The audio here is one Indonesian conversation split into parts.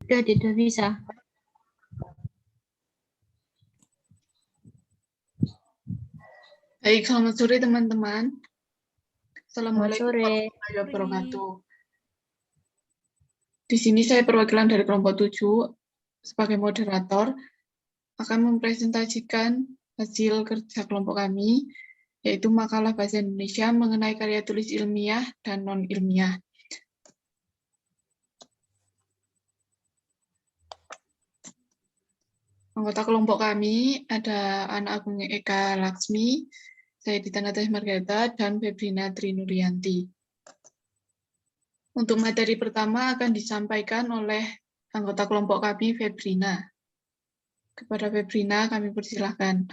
Tidak bisa. Baik, selamat sore teman-teman. Assalamualaikum sore. warahmatullahi wabarakatuh. Di sini saya perwakilan dari kelompok 7 sebagai moderator akan mempresentasikan hasil kerja kelompok kami, yaitu makalah bahasa Indonesia mengenai karya tulis ilmiah dan non-ilmiah. Anggota kelompok kami ada Ana Agung Eka Laksmi, saya Ditanatas Margareta, dan Febrina Trinuryanti. Untuk materi pertama akan disampaikan oleh anggota kelompok kami, Febrina. Kepada Febrina kami persilahkan.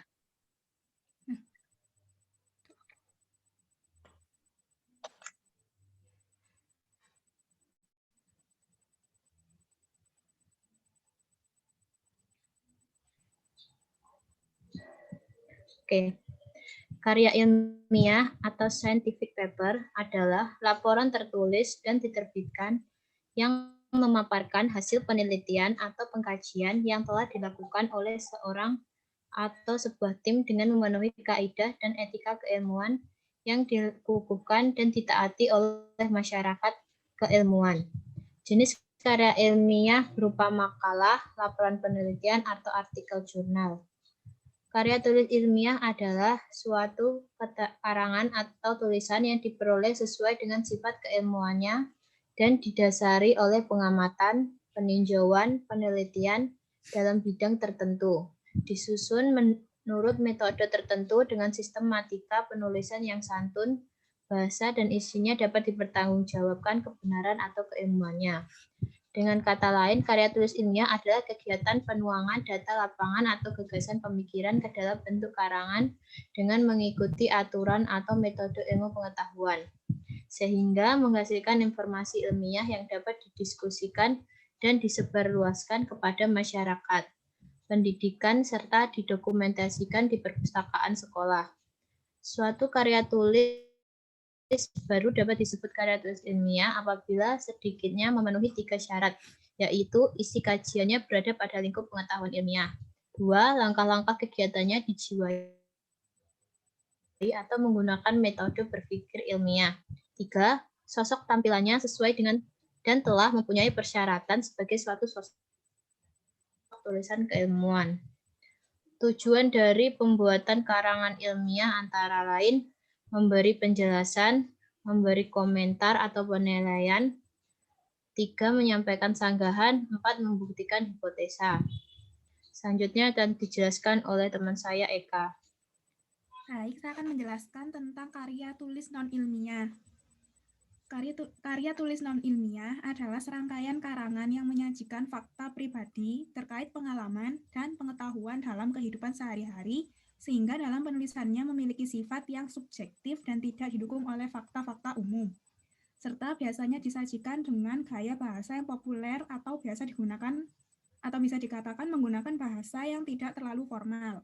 Oke. Karya ilmiah atau scientific paper adalah laporan tertulis dan diterbitkan yang memaparkan hasil penelitian atau pengkajian yang telah dilakukan oleh seorang atau sebuah tim dengan memenuhi kaidah dan etika keilmuan yang dikukuhkan dan ditaati oleh masyarakat keilmuan. Jenis karya ilmiah berupa makalah, laporan penelitian, atau artikel jurnal. Karya tulis ilmiah adalah suatu karangan atau tulisan yang diperoleh sesuai dengan sifat keilmuannya dan didasari oleh pengamatan, peninjauan, penelitian dalam bidang tertentu. Disusun menurut metode tertentu dengan sistematika penulisan yang santun, bahasa dan isinya dapat dipertanggungjawabkan kebenaran atau keilmuannya. Dengan kata lain, karya tulis ilmiah adalah kegiatan penuangan data lapangan atau gagasan pemikiran ke dalam bentuk karangan dengan mengikuti aturan atau metode ilmu pengetahuan, sehingga menghasilkan informasi ilmiah yang dapat didiskusikan dan disebarluaskan kepada masyarakat, pendidikan, serta didokumentasikan di perpustakaan sekolah. Suatu karya tulis baru dapat disebut karya tulis ilmiah apabila sedikitnya memenuhi 3 syarat, yaitu isi kajiannya berada pada lingkup pengetahuan ilmiah. 2. Langkah-langkah kegiatannya dijiwai atau menggunakan metode berpikir ilmiah. 3. Sosok tampilannya sesuai dengan dan telah mempunyai persyaratan sebagai suatu sosok tulisan keilmuan. Tujuan dari pembuatan karangan ilmiah antara lain memberi penjelasan, memberi komentar atau penilaian, 3. menyampaikan sanggahan, 4. membuktikan hipotesa. Selanjutnya akan dijelaskan oleh teman saya Eka. Baik, saya akan menjelaskan tentang karya tulis non-ilmiah. Karya tulis non-ilmiah adalah serangkaian karangan yang menyajikan fakta pribadi terkait pengalaman dan pengetahuan dalam kehidupan sehari-hari, sehingga dalam penulisannya memiliki sifat yang subjektif dan tidak didukung oleh fakta-fakta umum, serta biasanya disajikan dengan gaya bahasa yang populer atau biasa digunakan atau bisa dikatakan menggunakan bahasa yang tidak terlalu formal.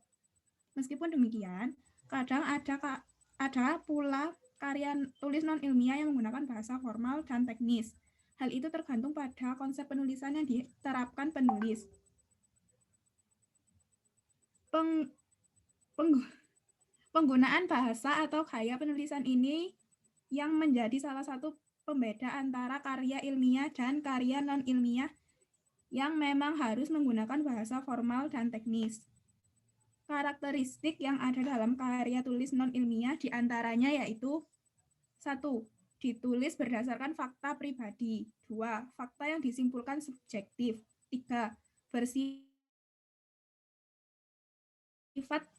Meskipun demikian, kadang ada pula karya tulis non-ilmiah yang menggunakan bahasa formal dan teknis. Hal itu tergantung pada konsep penulisan yang diterapkan penulis. Penggunaan bahasa atau gaya penulisan ini yang menjadi salah satu pembeda antara karya ilmiah dan karya non-ilmiah yang memang harus menggunakan bahasa formal dan teknis. Karakteristik yang ada dalam karya tulis non-ilmiah diantaranya yaitu 1. Ditulis berdasarkan fakta pribadi. 2. Fakta yang disimpulkan subjektif. 3. Bersifat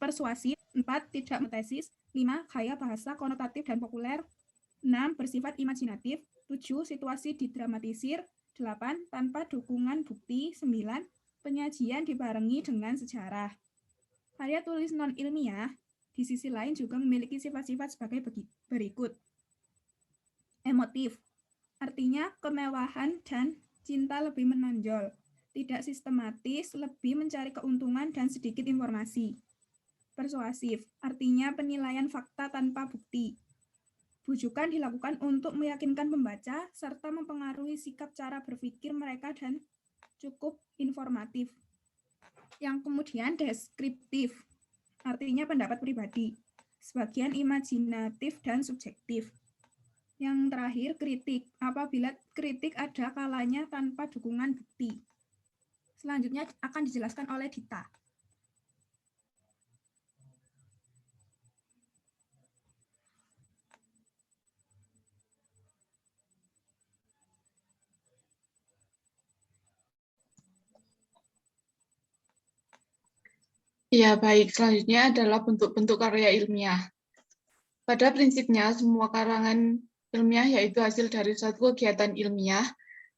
persuasif. 4. Tidak tesis. 5. Gaya bahasa konotatif dan populer. 6. Bersifat imajinatif. 7. Situasi didramatisir. 8. Tanpa dukungan bukti. 9. Penyajian dibarengi dengan sejarah. Karya tulis non-ilmiah di sisi lain juga memiliki sifat-sifat sebagai berikut. Emotif, artinya kemewahan dan cinta lebih menonjol. Tidak sistematis, lebih mencari keuntungan dan sedikit informasi. Persuasif, artinya penilaian fakta tanpa bukti. Bujukan dilakukan untuk meyakinkan pembaca serta mempengaruhi sikap cara berpikir mereka dan cukup informatif. Yang kemudian deskriptif, artinya pendapat pribadi. Sebagian imajinatif dan subjektif. Yang terakhir kritik, apabila kritik ada kalanya tanpa dukungan bukti. Selanjutnya akan dijelaskan oleh Dita. Ya, baik. Selanjutnya adalah bentuk-bentuk karya ilmiah. Pada prinsipnya, semua karangan ilmiah yaitu hasil dari suatu kegiatan ilmiah.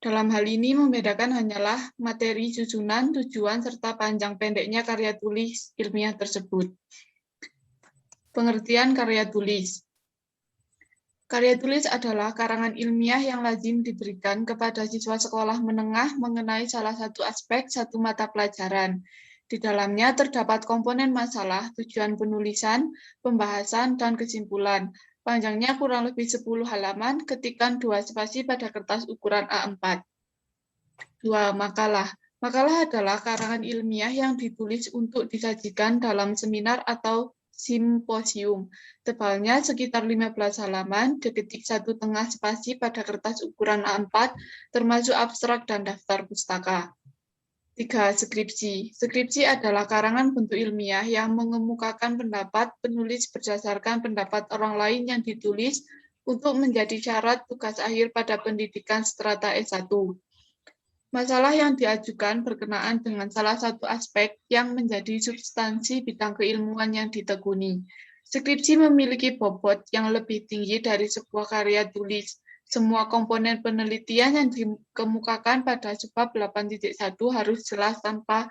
Dalam hal ini membedakan hanyalah materi, susunan, tujuan, serta panjang pendeknya karya tulis ilmiah tersebut. Pengertian karya tulis. Karya tulis adalah karangan ilmiah yang lazim diberikan kepada siswa sekolah menengah mengenai salah satu aspek satu mata pelajaran. Di dalamnya terdapat komponen masalah, tujuan penulisan, pembahasan, dan kesimpulan. Panjangnya kurang lebih 10 halaman, ketikan 2 spasi pada kertas ukuran A4. 2. Makalah. Makalah adalah karangan ilmiah yang ditulis untuk disajikan dalam seminar atau simposium. Tebalnya sekitar 15 halaman, diketik 1,5 spasi pada kertas ukuran A4, termasuk abstrak dan daftar pustaka. 3. Skripsi. Skripsi adalah karangan bentuk ilmiah yang mengemukakan pendapat penulis berdasarkan pendapat orang lain yang ditulis untuk menjadi syarat tugas akhir pada pendidikan strata S1. Masalah yang diajukan berkenaan dengan salah satu aspek yang menjadi substansi bidang keilmuan yang ditekuni. Skripsi memiliki bobot yang lebih tinggi dari sebuah karya tulis. Semua komponen penelitian yang dikemukakan pada sebab 8.1 harus jelas tampak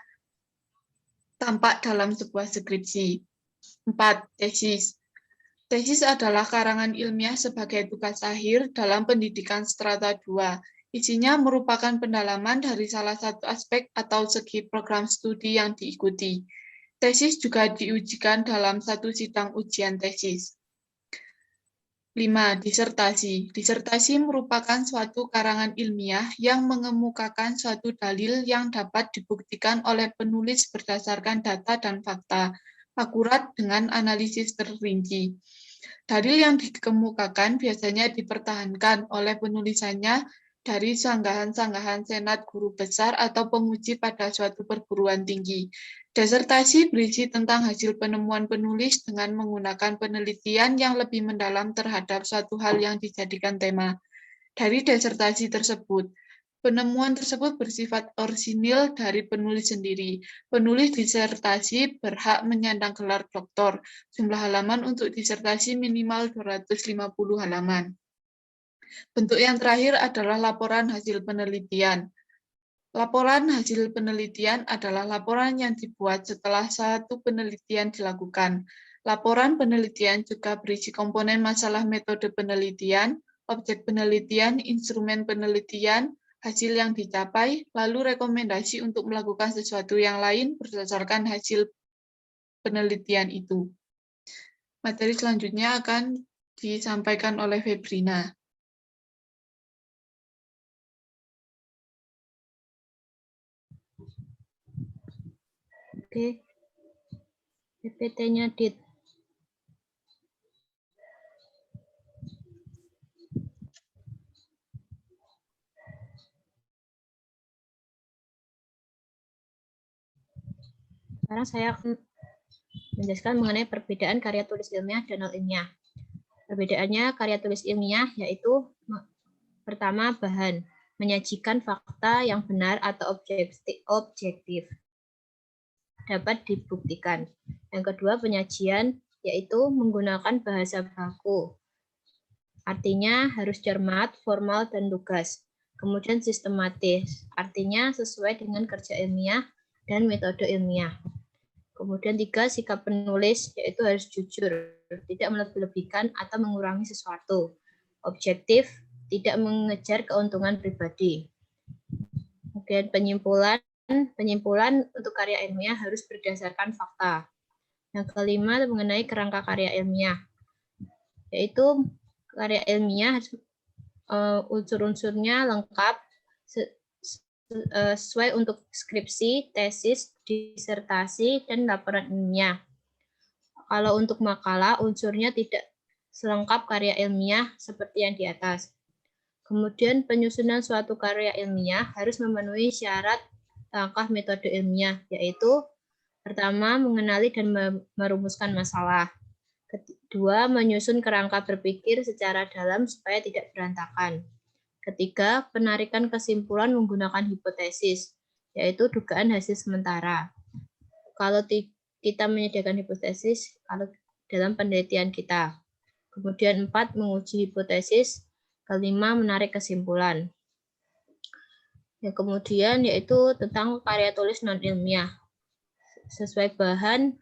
dalam sebuah skripsi. 4. Tesis. Tesis adalah karangan ilmiah sebagai tugas akhir dalam pendidikan strata 2. Isinya merupakan pendalaman dari salah satu aspek atau segi program studi yang diikuti. Tesis juga diujikan dalam satu sidang ujian tesis. 5. Disertasi. Disertasi merupakan suatu karangan ilmiah yang mengemukakan suatu dalil yang dapat dibuktikan oleh penulis berdasarkan data dan fakta, akurat dengan analisis terperinci. Dalil yang dikemukakan biasanya dipertahankan oleh penulisannya dari sanggahan-sanggahan senat guru besar atau penguji pada suatu perguruan tinggi. Disertasi berisi tentang hasil penemuan penulis dengan menggunakan penelitian yang lebih mendalam terhadap suatu hal yang dijadikan tema. Dari disertasi tersebut, penemuan tersebut bersifat orisinil dari penulis sendiri. Penulis disertasi berhak menyandang gelar doktor. Jumlah halaman untuk disertasi minimal 250 halaman. Bentuk yang terakhir adalah laporan hasil penelitian. Laporan hasil penelitian adalah laporan yang dibuat setelah satu penelitian dilakukan. Laporan penelitian juga berisi komponen masalah metode penelitian, objek penelitian, instrumen penelitian, hasil yang dicapai, lalu rekomendasi untuk melakukan sesuatu yang lain berdasarkan hasil penelitian itu. Materi selanjutnya akan disampaikan oleh Febrina. Oke, PPT-nya Dit. Sekarang saya akan menjelaskan mengenai perbedaan karya tulis ilmiah dan non-ilmiah. Perbedaannya karya tulis ilmiah yaitu pertama bahan, menyajikan fakta yang benar atau objektif, dapat dibuktikan. Yang kedua penyajian yaitu menggunakan bahasa baku, artinya harus cermat, formal, dan lugas. Kemudian sistematis, artinya sesuai dengan kerja ilmiah dan metode ilmiah. Kemudian 3, sikap penulis, yaitu harus jujur, tidak melebih-lebihkan atau mengurangi sesuatu. Objektif, tidak mengejar keuntungan pribadi. Kemudian penyimpulan untuk karya ilmiah harus berdasarkan fakta. Yang kelima mengenai kerangka karya ilmiah, yaitu karya ilmiah unsur-unsurnya lengkap sesuai untuk skripsi, tesis, disertasi, dan laporan ilmiah. Kalau untuk makalah, unsurnya tidak selengkap karya ilmiah seperti yang di atas. Kemudian penyusunan suatu karya ilmiah harus memenuhi syarat langkah metode ilmiah, yaitu pertama, mengenali dan merumuskan masalah. Kedua, menyusun kerangka berpikir secara dalam supaya tidak berantakan. Ketiga, penarikan kesimpulan menggunakan hipotesis, yaitu dugaan hasil sementara. Kalau kita menyediakan hipotesis kalau dalam penelitian kita. Kemudian 4, menguji hipotesis. Kelima, menarik kesimpulan. Yang kemudian yaitu tentang karya tulis non-ilmiah. Sesuai bahannya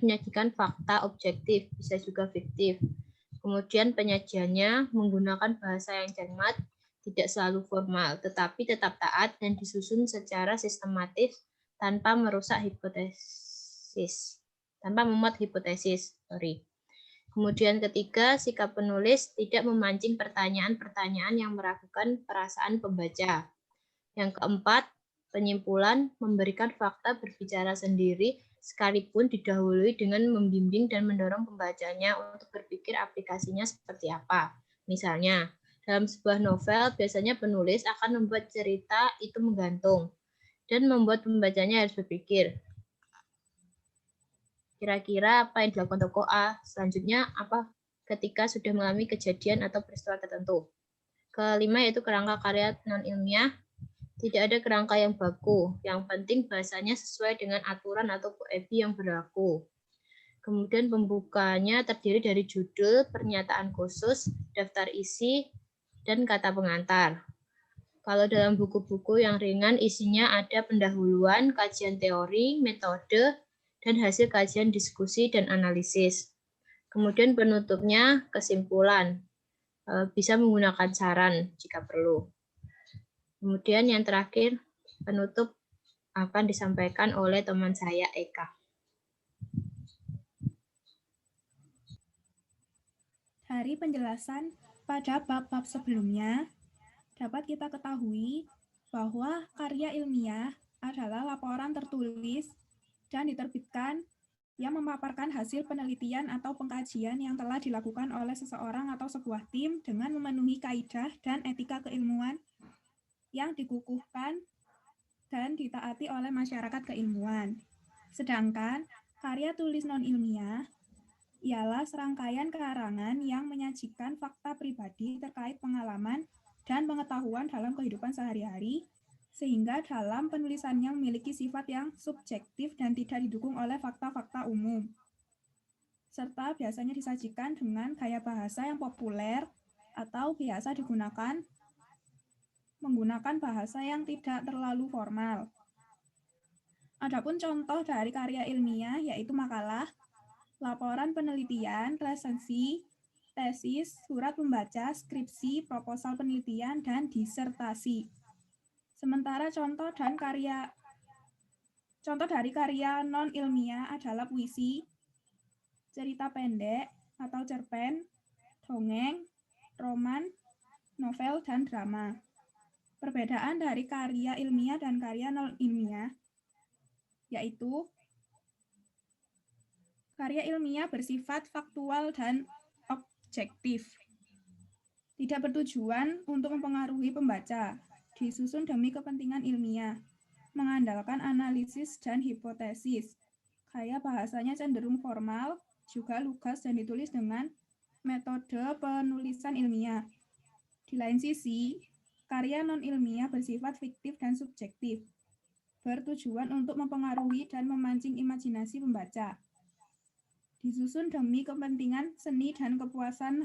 menyajikan fakta objektif, bisa juga fiktif. Kemudian penyajiannya menggunakan bahasa yang cermat, tidak selalu formal, tetapi tetap taat dan disusun secara sistematis tanpa merusak hipotesis, tanpa memuat hipotesis. Kemudian ketiga, sikap penulis tidak memancing pertanyaan-pertanyaan yang meragukan perasaan pembaca. Yang keempat, penyimpulan memberikan fakta berbicara sendiri sekalipun didahului dengan membimbing dan mendorong pembacanya untuk berpikir aplikasinya seperti apa. Misalnya, dalam sebuah novel biasanya penulis akan membuat cerita itu menggantung dan membuat pembacanya harus berpikir. Kira-kira apa yang dilakukan tokoh A? Selanjutnya apa ketika sudah mengalami kejadian atau peristiwa tertentu? Kelima yaitu kerangka karya non-ilmiah. Tidak ada kerangka yang baku. Yang penting bahasanya sesuai dengan aturan atau QEBI yang berlaku. Kemudian pembukanya terdiri dari judul, pernyataan khusus, daftar isi, dan kata pengantar. Kalau dalam buku-buku yang ringan isinya ada pendahuluan, kajian teori, metode, dan hasil kajian diskusi dan analisis. Kemudian penutupnya kesimpulan. Bisa menggunakan saran jika perlu. Kemudian yang terakhir, penutup akan disampaikan oleh teman saya, Eka. Dari penjelasan pada bab-bab sebelumnya, dapat kita ketahui bahwa karya ilmiah adalah laporan tertulis dan diterbitkan yang memaparkan hasil penelitian atau pengkajian yang telah dilakukan oleh seseorang atau sebuah tim dengan memenuhi kaidah dan etika keilmuan yang dikukuhkan dan ditaati oleh masyarakat keilmuan. Sedangkan karya tulis non-ilmiah ialah serangkaian karangan yang menyajikan fakta pribadi terkait pengalaman dan pengetahuan dalam kehidupan sehari-hari, sehingga dalam penulisannya memiliki sifat yang subjektif dan tidak didukung oleh fakta-fakta umum. Serta biasanya disajikan dengan gaya bahasa yang populer atau biasa digunakan menggunakan bahasa yang tidak terlalu formal. Adapun contoh dari karya ilmiah yaitu makalah, laporan penelitian, resensi, tesis, surat pembaca, skripsi, proposal penelitian, dan disertasi. Sementara contoh dari karya non-ilmiah adalah puisi, cerita pendek atau cerpen, dongeng, roman, novel, dan drama. Perbedaan dari karya ilmiah dan karya non-ilmiah yaitu karya ilmiah bersifat faktual dan objektif. Tidak bertujuan untuk mempengaruhi pembaca, disusun demi kepentingan ilmiah, mengandalkan analisis dan hipotesis. Gaya bahasanya cenderung formal, juga lugas dan ditulis dengan metode penulisan ilmiah. Di lain sisi, karya non-ilmiah bersifat fiktif dan subjektif, bertujuan untuk mempengaruhi dan memancing imajinasi pembaca. Disusun demi kepentingan seni dan kepuasan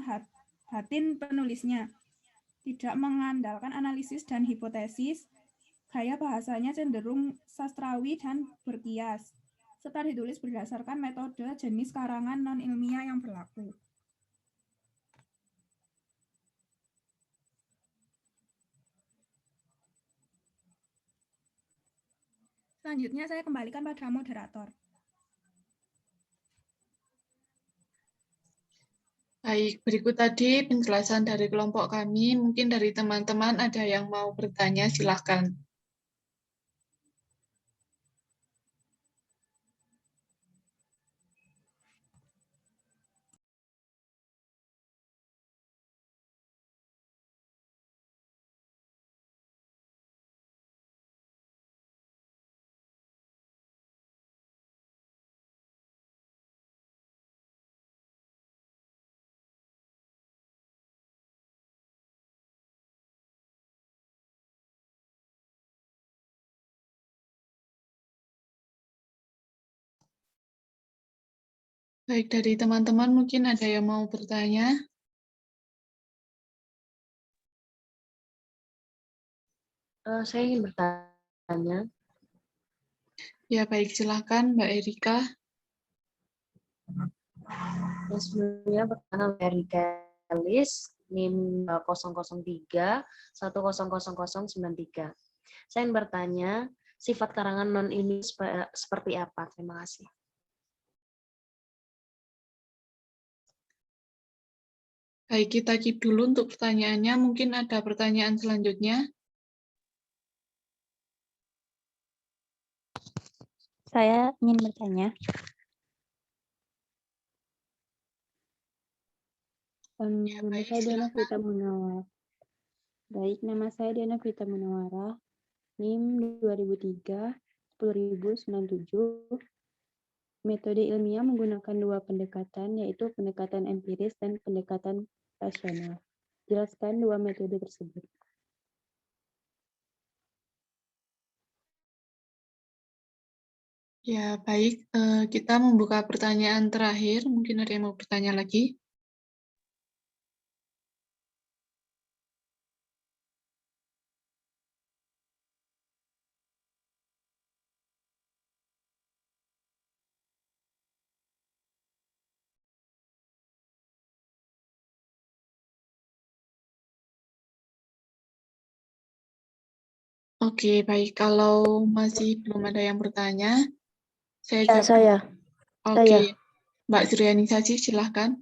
batin penulisnya, tidak mengandalkan analisis dan hipotesis. Gaya bahasanya cenderung sastrawi dan berkias, serta ditulis berdasarkan metode jenis karangan non-ilmiah yang berlaku. Selanjutnya saya kembalikan pada moderator. Baik, berikut tadi penjelasan dari kelompok kami. Mungkin dari teman-teman ada yang mau bertanya, silakan. Baik, dari teman-teman mungkin ada yang mau bertanya? Saya ingin bertanya. Ya, baik. Silakan, Mbak Erika. Yang sebelumnya pertama Erika Elis, NIM 003 1000093. Saya ingin bertanya, sifat karangan non ini seperti apa? Terima kasih. Baik, kita keep dulu untuk pertanyaannya. Mungkin ada pertanyaan selanjutnya. Saya ingin bertanya. Nama saya Diana Vita Munawara. Baik, nama saya Diana Vita Munawara. NIM 2003 10097. Metode ilmiah menggunakan dua pendekatan, yaitu pendekatan empiris dan pendekatan rasional. Jelaskan dua metode tersebut. Ya, baik. Kita membuka pertanyaan terakhir. Mungkin ada yang mau bertanya lagi. Oke, baik. Kalau masih belum ada yang bertanya, saya jawab. Saya. Oke, Mbak Suryaningsasi, silahkan.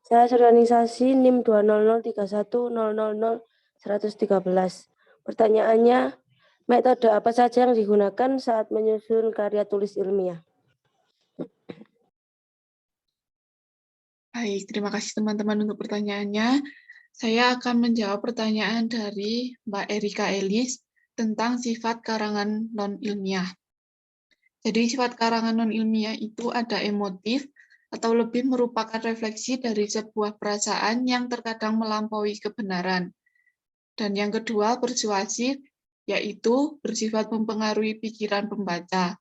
Saya organisasi NIM 20031000113. Pertanyaannya, metode apa saja yang digunakan saat menyusun karya tulis ilmiah? Baik, terima kasih teman-teman untuk pertanyaannya. Saya akan menjawab pertanyaan dari Mbak Erika Elis tentang sifat karangan non-ilmiah. Jadi sifat karangan non-ilmiah itu ada emotif atau lebih merupakan refleksi dari sebuah perasaan yang terkadang melampaui kebenaran. Dan yang kedua, persuasif, yaitu bersifat mempengaruhi pikiran pembaca.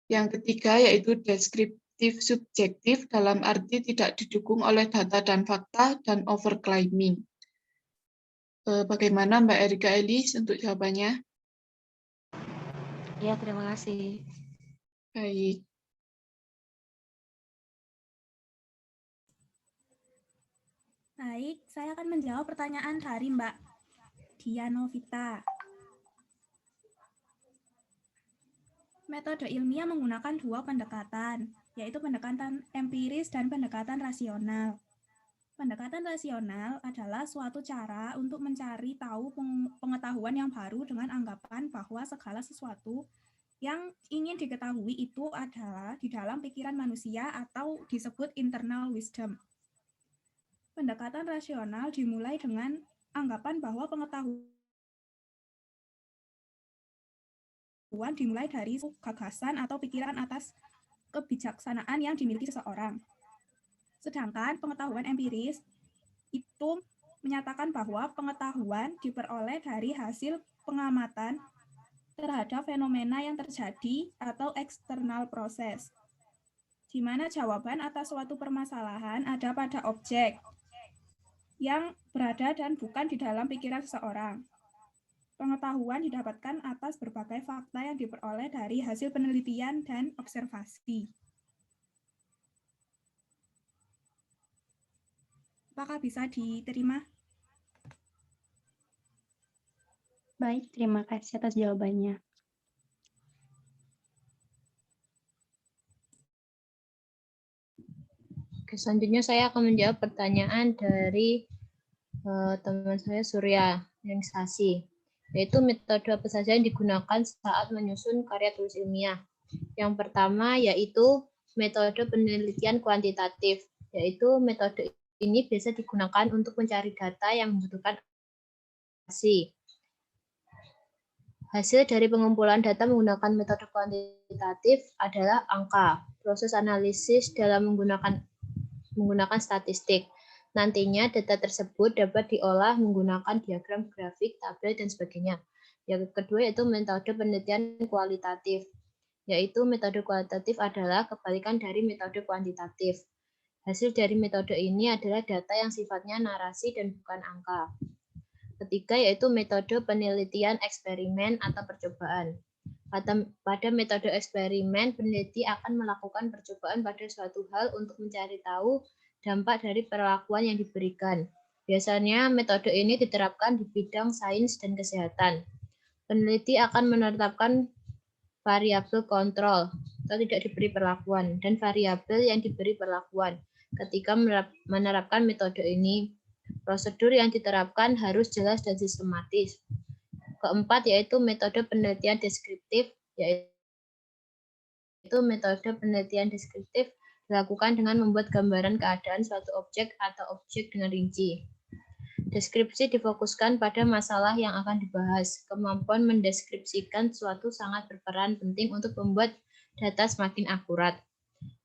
Yang ketiga, yaitu deskriptif subjektif dalam arti tidak didukung oleh data dan fakta dan overclaiming. Bagaimana Mbak Erika Elis untuk jawabannya? Ya, terima kasih. Baik. Baik, saya akan menjawab pertanyaan dari Mbak Dianovita. Metode ilmiah menggunakan dua pendekatan, yaitu pendekatan empiris dan pendekatan rasional. Pendekatan rasional adalah suatu cara untuk mencari tahu pengetahuan yang baru dengan anggapan bahwa segala sesuatu yang ingin diketahui itu adalah di dalam pikiran manusia atau disebut internal wisdom. Pendekatan rasional dimulai dengan anggapan bahwa pengetahuan dimulai dari gagasan atau pikiran atas kebijaksanaan yang dimiliki seseorang. Sedangkan pengetahuan empiris itu menyatakan bahwa pengetahuan diperoleh dari hasil pengamatan terhadap fenomena yang terjadi atau eksternal proses, di mana jawaban atas suatu permasalahan ada pada objek yang berada dan bukan di dalam pikiran seseorang. Pengetahuan didapatkan atas berbagai fakta yang diperoleh dari hasil penelitian dan observasi. Apakah bisa diterima? Baik, terima kasih atas jawabannya. Oke, selanjutnya saya akan menjawab pertanyaan dari teman saya Surya Yaningsasi, yaitu metode apa saja yang digunakan saat menyusun karya tulis ilmiah. Yang pertama yaitu metode penelitian kuantitatif, yaitu metode ini biasa digunakan untuk mencari data yang membutuhkan hasil. Hasil dari pengumpulan data menggunakan metode kuantitatif adalah angka. Proses analisis dalam menggunakan statistik. Nantinya data tersebut dapat diolah menggunakan diagram grafik, tabel, dan sebagainya. Yang kedua yaitu metode penelitian kualitatif, yaitu metode kualitatif adalah kebalikan dari metode kuantitatif. Hasil dari metode ini adalah data yang sifatnya narasi dan bukan angka. Ketiga yaitu metode penelitian eksperimen atau percobaan. Pada metode eksperimen, peneliti akan melakukan percobaan pada suatu hal untuk mencari tahu dampak dari perlakuan yang diberikan. Biasanya metode ini diterapkan di bidang sains dan kesehatan. Peneliti akan menetapkan variabel kontrol atau tidak diberi perlakuan dan variabel yang diberi perlakuan. Ketika menerapkan metode ini, prosedur yang diterapkan harus jelas dan sistematis. Keempat yaitu metode penelitian deskriptif, yaitu metode penelitian deskriptif dilakukan dengan membuat gambaran keadaan suatu objek atau objek dengan rinci. Deskripsi difokuskan pada masalah yang akan dibahas. Kemampuan mendeskripsikan suatu sangat berperan penting untuk membuat data semakin akurat.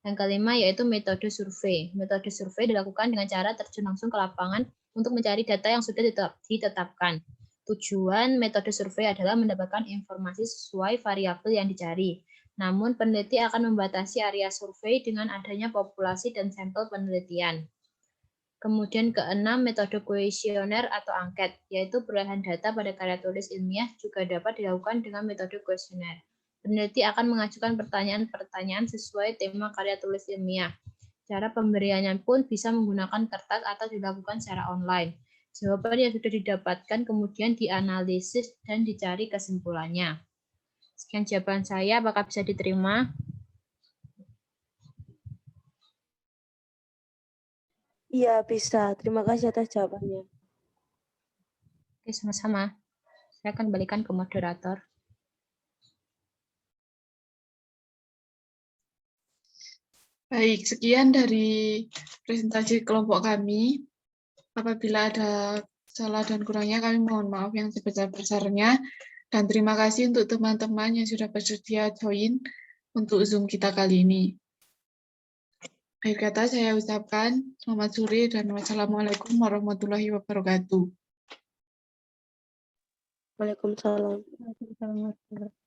Yang kelima yaitu metode survei. Metode survei dilakukan dengan cara terjun langsung ke lapangan untuk mencari data yang sudah ditetapkan. Tujuan metode survei adalah mendapatkan informasi sesuai variabel yang dicari. Namun peneliti akan membatasi area survei dengan adanya populasi dan sampel penelitian. Kemudian keenam, metode kuesioner atau angket, yaitu perolehan data pada karya tulis ilmiah juga dapat dilakukan dengan metode kuesioner. Peneliti akan mengajukan pertanyaan-pertanyaan sesuai tema karya tulis ilmiah. Cara pemberiannya pun bisa menggunakan kertas atau dilakukan secara online. Jawaban yang sudah didapatkan kemudian dianalisis dan dicari kesimpulannya. Sekian jawaban saya, apakah bisa diterima? Iya, bisa. Terima kasih atas jawabannya. Oke, sama-sama. Saya akan balikan ke moderator. Baik, sekian dari presentasi kelompok kami. Apabila ada salah dan kurangnya, kami mohon maaf yang sebesar-besarnya. Dan terima kasih untuk teman-teman yang sudah bersedia join untuk Zoom kita kali ini. Akhir kata saya ucapkan selamat sore dan wassalamualaikum warahmatullahi wabarakatuh. Waalaikumsalam. Waalaikumsalam warahmatullahi wabarakatuh.